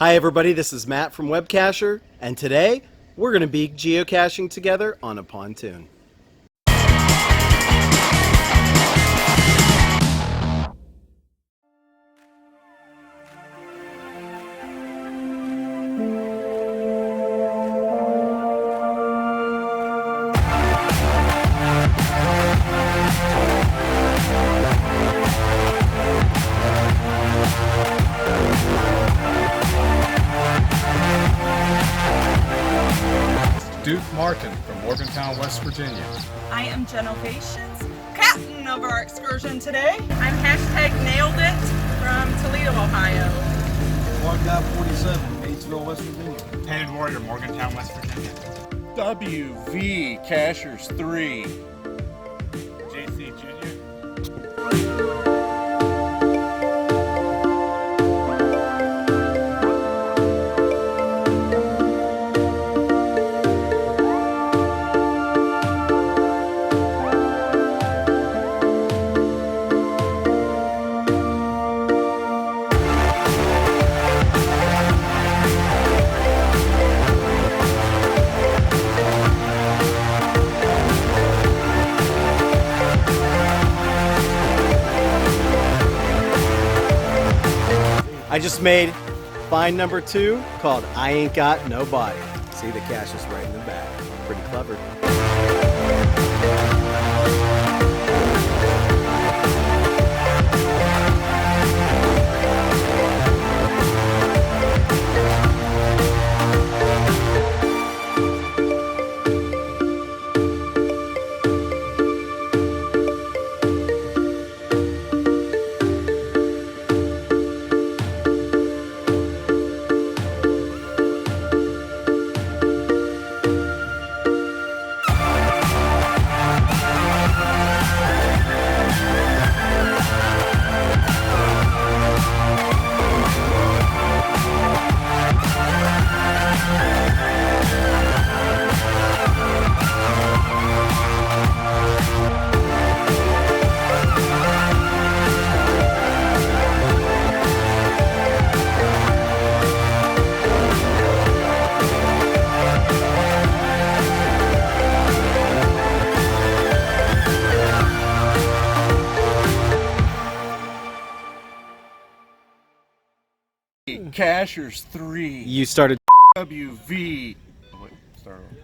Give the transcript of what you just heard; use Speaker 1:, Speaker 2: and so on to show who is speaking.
Speaker 1: Hi everybody, this is Matt from WebCacher, and today we're going to be geocaching together on a pontoon.
Speaker 2: Duke Martin from Morgantown, West Virginia.
Speaker 3: I am Genovations, captain of our excursion today. I'm #NailedIt from Toledo, Ohio.
Speaker 4: One Guy 47, Batesville, West Virginia.
Speaker 5: Painted Warrior, Morgantown, West Virginia.
Speaker 6: WV Cachers 3.
Speaker 5: JC Jr.
Speaker 1: I just made find number 2 called I Ain't Got Nobody. See, the cache is right in the back. Pretty clever.
Speaker 6: Cachers 3.
Speaker 1: You started.
Speaker 6: WV. Wait, start over.